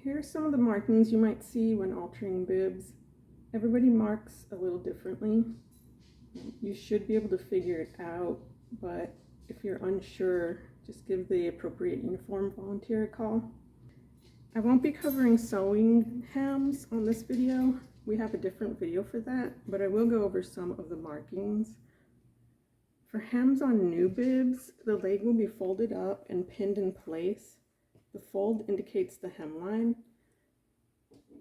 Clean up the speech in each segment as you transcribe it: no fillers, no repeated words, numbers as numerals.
Here are some of the markings you might see when altering bibs. Everybody marks a little differently. You should be able to figure it out, but if you're unsure, just give the appropriate uniform volunteer a call. I won't be covering sewing hems on this video. We have a different video for that, but I will go over some of the markings. For hems on new bibs, the leg will be folded up and pinned in place. The fold indicates the hemline.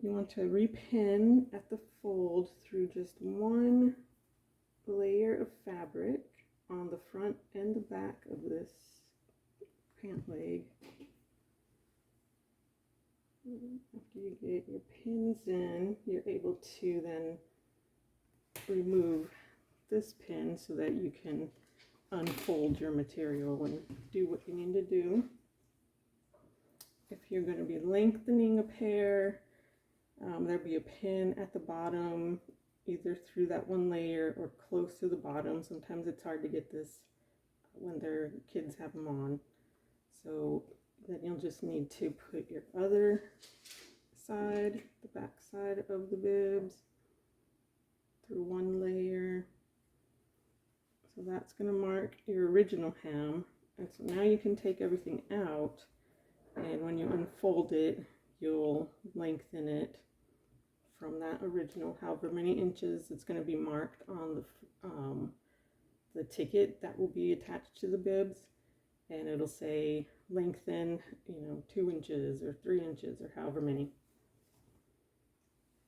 You want to repin at the fold through just one layer of fabric on the front and the back of this pant leg. After you get your pins in, you're able to then remove this pin so that you can unfold your material and do what you need to do. If you're going to be lengthening a pair, there'll be a pin at the bottom, either through that one layer or close to the bottom. Sometimes it's hard to get this when their kids have them on. So then you'll just need to put your other side, the back side of the bibs, through one layer. So that's going to mark your original hem. And so now you can take everything out, and when you unfold it, you'll lengthen it from that original, however many inches. It's going to be marked on the ticket that will be attached to the bibs, and it'll say lengthen, 2 inches or 3 inches or however many.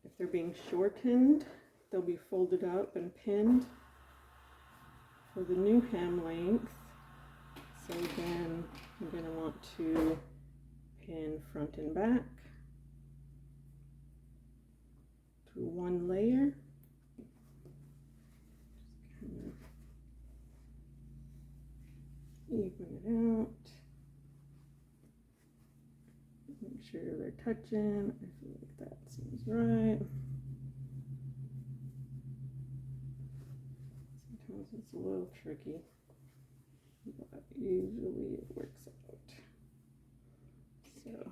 If they're being shortened, they'll be folded up and pinned for the new hem length. So again, you're going to want to pin front and back through one layer. Just kind of even it out. Make sure they're touching. I feel like that seems right. Sometimes it's a little tricky, but usually it works out. So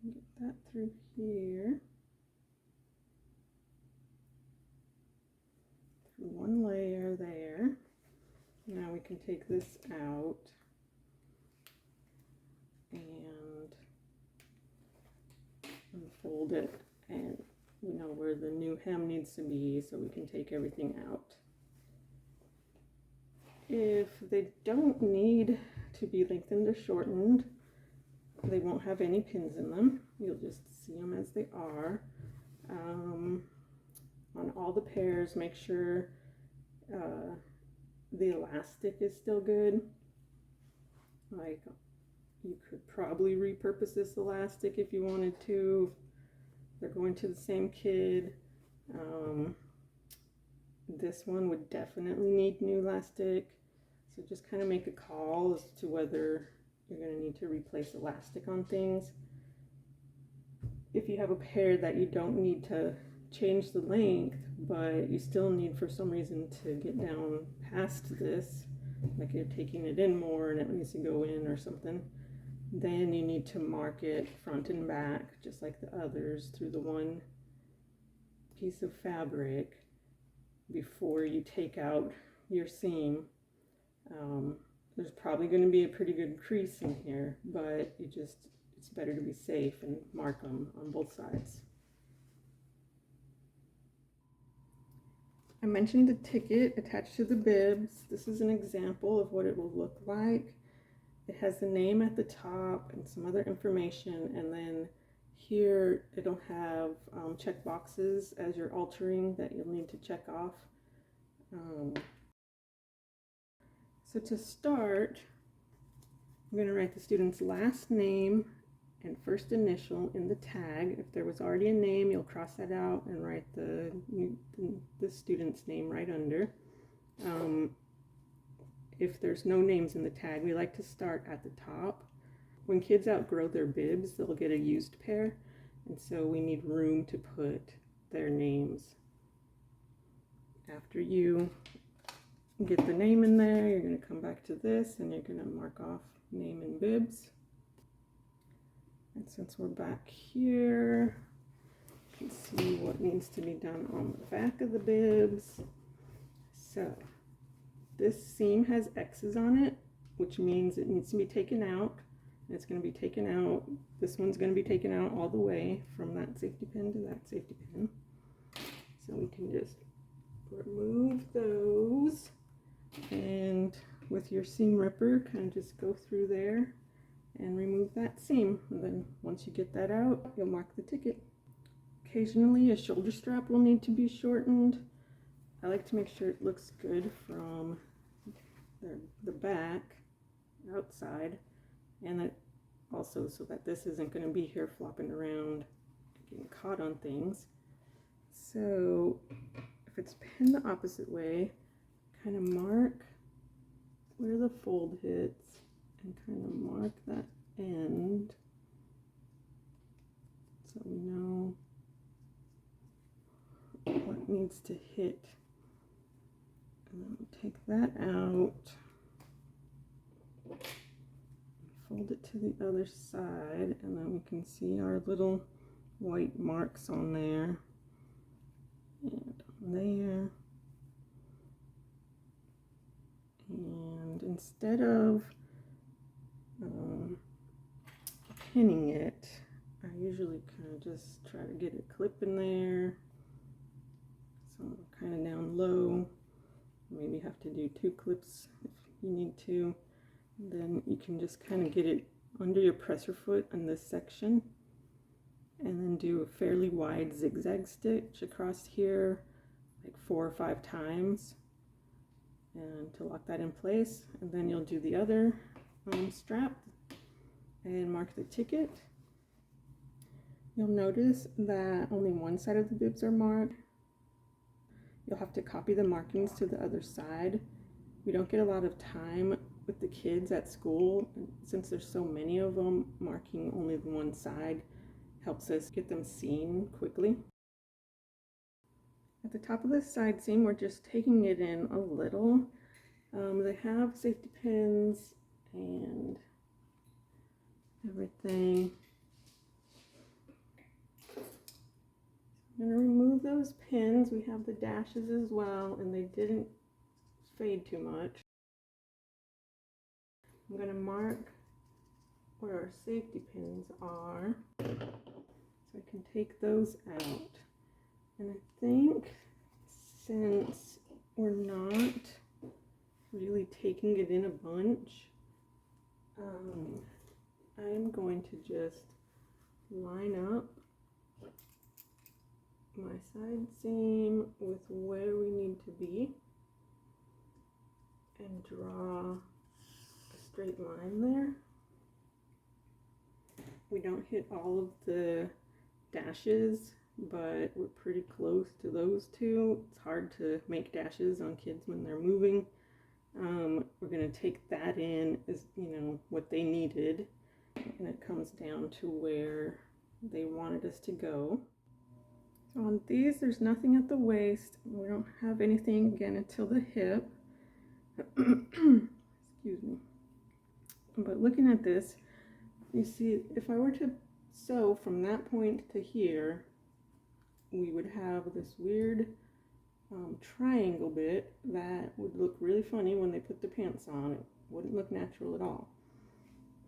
get that through here, through one layer there. Now we can take this out and unfold it, and we know where the new hem needs to be, so we can take everything out. If they don't need to be lengthened or shortened, they won't have any pins in them. You'll just see them as they are. On all the pairs, make sure the elastic is still good. Like, you could probably repurpose this elastic if you wanted to. They're going to the same kid. This one would definitely need new elastic. So just kind of make a call as to whether you're going to need to replace elastic on things. If you have a pair that you don't need to change the length, but you still need for some reason to get down past this, like you're taking it in more and it needs to go in or something, then you need to mark it front and back just like the others through the one piece of fabric before you take out your seam. There's probably going to be a pretty good crease in here, but it's better to be safe and mark them on both sides. I mentioned the ticket attached to the bibs. This is an example of what it will look like. It has the name at the top and some other information, and then here it'll have check boxes as you're altering that you'll need to check off. So to start, I'm going to write the student's last name and first initial in the tag. If there was already a name, you'll cross that out and write the student's name right under. If there's no names in the tag, we like to start at the top. When kids outgrow their bibs, they'll get a used pair, and so we need room to put their names. After you get the name in there, you're going to come back to this and you're going to mark off name and bibs. And since we're back here, you can see what needs to be done on the back of the bibs. So this seam has X's on it, which means it needs to be taken out. It's going to be taken out. This one's going to be taken out all the way from that safety pin to that safety pin. So we can just remove those, and with your seam ripper, kind of just go through there and remove that seam. And then once you get that out, you'll mark the ticket. Occasionally a shoulder strap will need to be shortened. I like to make sure it looks good from the back outside, and that also so that this isn't going to be here flopping around getting caught on things. So if it's pinned the opposite way, kind of mark where the fold hits and kind of mark that end so we know what needs to hit. And then we take that out, fold it to the other side, and then we can see our little white marks on there and on there. And instead of pinning it, I usually kind of just try to get a clip in there, so kind of down low. Maybe have to do 2 clips if you need to. And then you can just kind of get it under your presser foot in this section, and then do a fairly wide zigzag stitch across here like 4 or 5 times, and to lock that in place. And then you'll do the other strap and mark the ticket. You'll notice that only one side of the bibs are marked. You'll have to copy the markings to the other side. We don't get a lot of time with the kids at school, since there's so many of them. Marking only the one side helps us get them seen quickly. At the top of the side seam, we're just taking it in a little. They have safety pins and everything. I'm going to remove those pins. We have the dashes as well, and they didn't fade too much. I'm going to mark where our safety pins are, so I can take those out. And I think since we're not really taking it in a bunch, I'm going to just line up my side seam with where we need to be and draw a straight line there. We don't hit all of the dashes, but we're pretty close to those two. It's hard to make dashes on kids when they're moving. We're going to take that in as, what they needed, and it comes down to where they wanted us to go. So on these, there's nothing at the waist. We don't have anything again until the hip. Excuse me. But looking at this, you see, if I were to sew from that point to here, we would have this weird triangle bit that would look really funny when they put the pants on. It wouldn't look natural at all.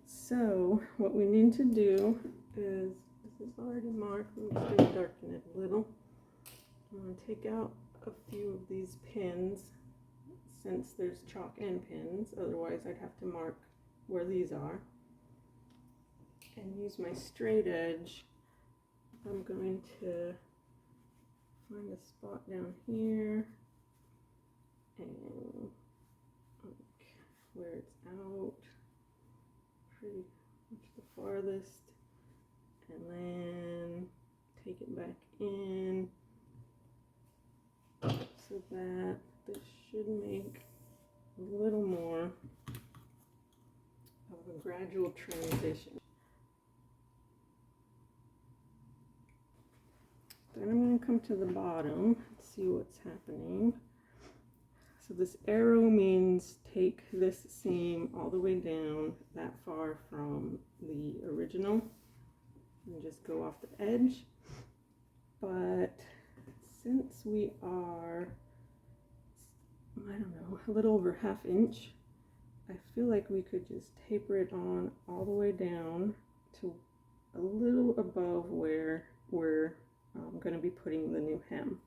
So what we need to do is, this is already marked, I'm just going to darken it a little. I'm going to take out a few of these pins, since there's chalk and pins, otherwise I'd have to mark where these are. And use my straight edge. I'm going to find a spot down here and where it's out, pretty much the farthest, and then take it back in so that this should make a little more of a gradual transition. Then I'm going to come to the bottom and see what's happening. So this arrow means take this seam all the way down that far from the original. can just go off the edge. But since we are, I don't know, a little over 1/2 inch, I feel like we could just taper it on all the way down to a little above where we're going to be putting the new hem.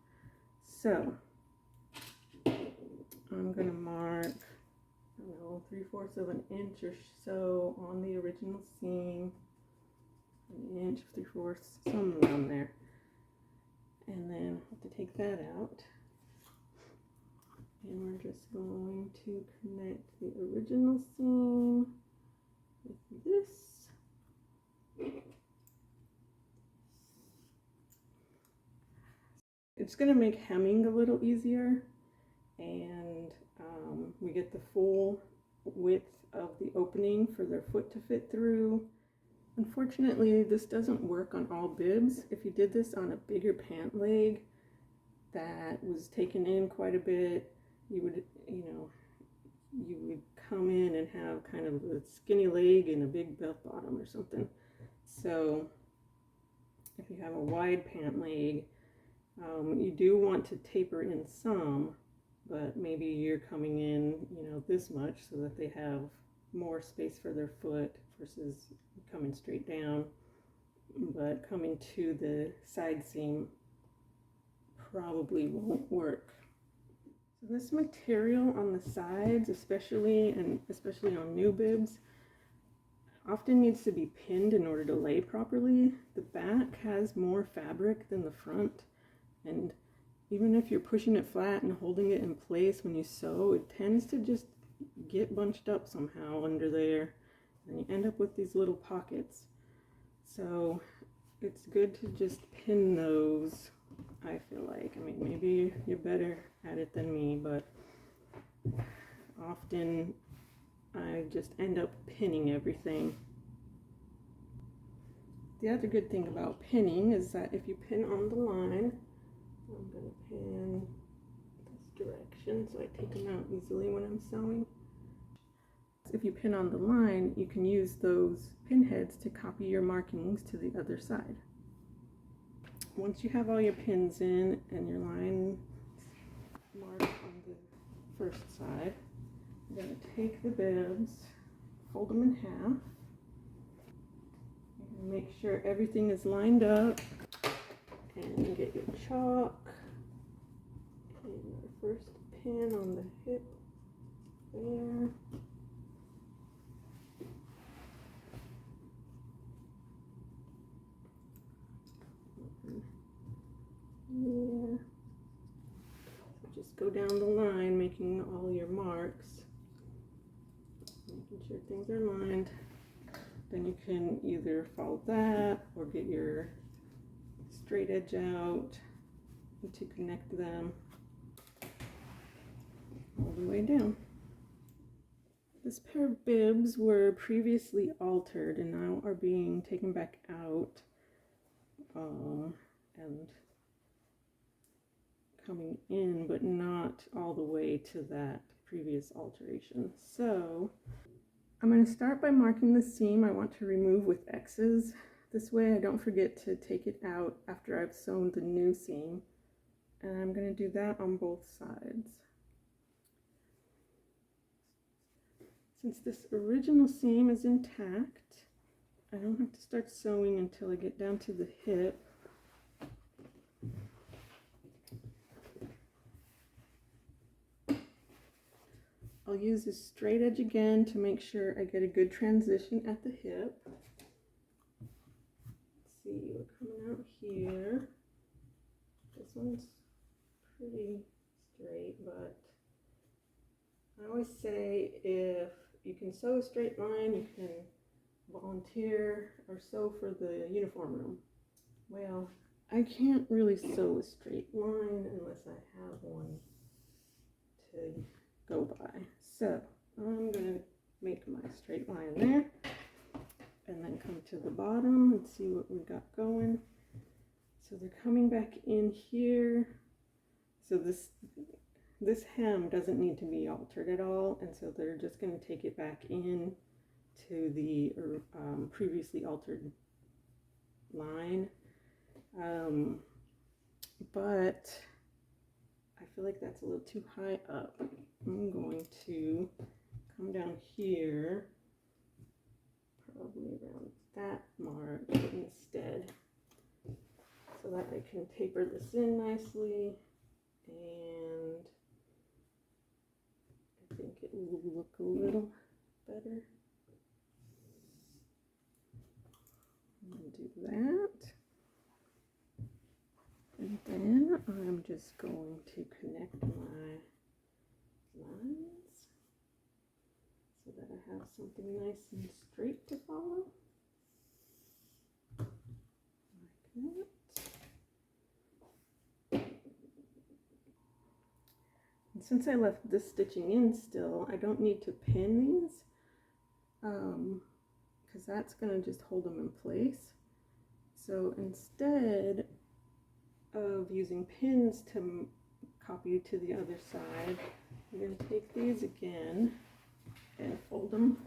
So I'm going to mark, I don't know, 3/4 of an inch or so on the original seam, an inch, 3/4, somewhere around there. And then I have to take that out. And we're just going to connect the original seam with this. It's going to make hemming a little easier, and we get the full width of the opening for their foot to fit through. Unfortunately, this doesn't work on all bibs. If you did this on a bigger pant leg that was taken in quite a bit, you would, you would come in and have kind of a skinny leg and a big belt bottom or something. So if you have a wide pant leg, you do want to taper in some, but maybe you're coming in, this much so that they have more space for their foot versus coming straight down. But coming to the side seam probably won't work. So this material on the sides, especially on new bibs, often needs to be pinned in order to lay properly. The back has more fabric than the front, and even if you're pushing it flat and holding it in place when you sew, it tends to just get bunched up somehow under there, and you end up with these little pockets. So it's good to just pin those, I feel like. I mean, maybe you're better at it than me, but often I just end up pinning everything. The other good thing about pinning is that if you pin on the line, I'm going to pin this direction so I take them out easily when I'm sewing. If you pin on the line, you can use those pin heads to copy your markings to the other side. Once you have all your pins in and your line marked on the first side, you're going to take the bibs, fold them in half, and make sure everything is lined up, and get your chalk and your first pin on the hip there. Yeah. So just go down the line, making all your marks, making sure things are lined. Then you can either follow that or get your straight edge out to connect them all the way down. This pair of bibs were previously altered and now are being taken back out and coming in, but not all the way to that previous alteration. So I'm going to start by marking the seam I want to remove with X's. This way I don't forget to take it out after I've sewn the new seam. And I'm going to do that on both sides. Since this original seam is intact, I don't have to start sewing until I get down to the hip. I'll use this straight edge again to make sure I get a good transition at the hip. Let's see, we're coming out here. This one's pretty straight, but I always say if you can sew a straight line, you can volunteer or sew for the uniform room. Well, I can't really sew a straight line unless I have one to go by. So I'm going to make my straight line there and then come to the bottom and see what we got going. So they're coming back in here. So this hem doesn't need to be altered at all, and so they're just going to take it back in to the previously altered line. But I feel like that's a little too high up. I'm going to come down here, probably around that mark instead, so that I can taper this in nicely, and I think it will look a little better. I'm going to do that. And then I'm just going to connect my lines so that I have something nice and straight to follow. Like that. And since I left this stitching in still, I don't need to pin these because that's going to just hold them in place. So instead of using pins to copy to the other side, I'm going to take these again and fold them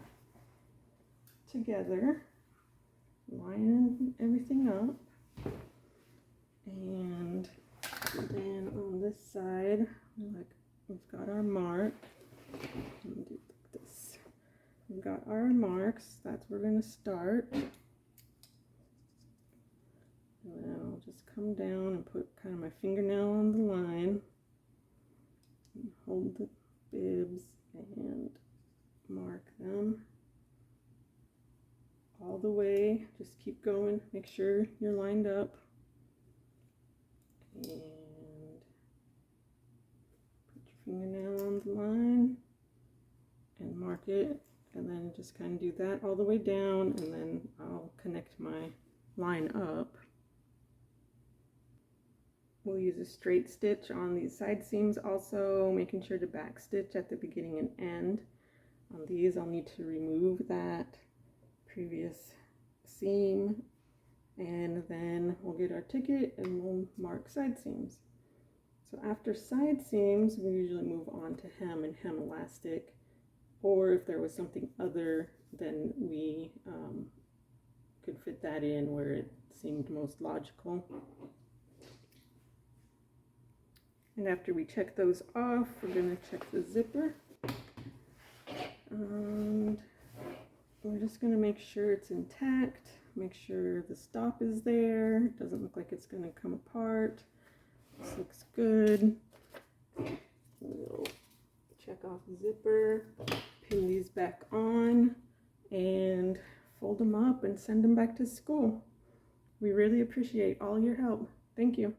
together, line everything up, and then on this side, like we've got our mark. Let me do it like this. We've got our marks. That's where we're going to start. And then I'll just come down and put kind of my fingernail on the line and hold the bibs and mark them all the way. Just keep going, make sure you're lined up, and put your fingernail on the line and mark it, and then just kind of do that all the way down, and then I'll connect my line up. We'll use a straight stitch on these side seams, also making sure to back stitch at the beginning and end. On these I'll need to remove that previous seam, and then we'll get our ticket and we'll mark side seams. So after side seams, we usually move on to hem and hem elastic, or if there was something other, then we could fit that in where it seemed most logical. And after we check those off, we're going to check the zipper. And we're just going to make sure it's intact, make sure the stop is there. It doesn't look like it's going to come apart. This looks good. We'll check off the zipper, pin these back on, and fold them up and send them back to school. We really appreciate all your help. Thank you.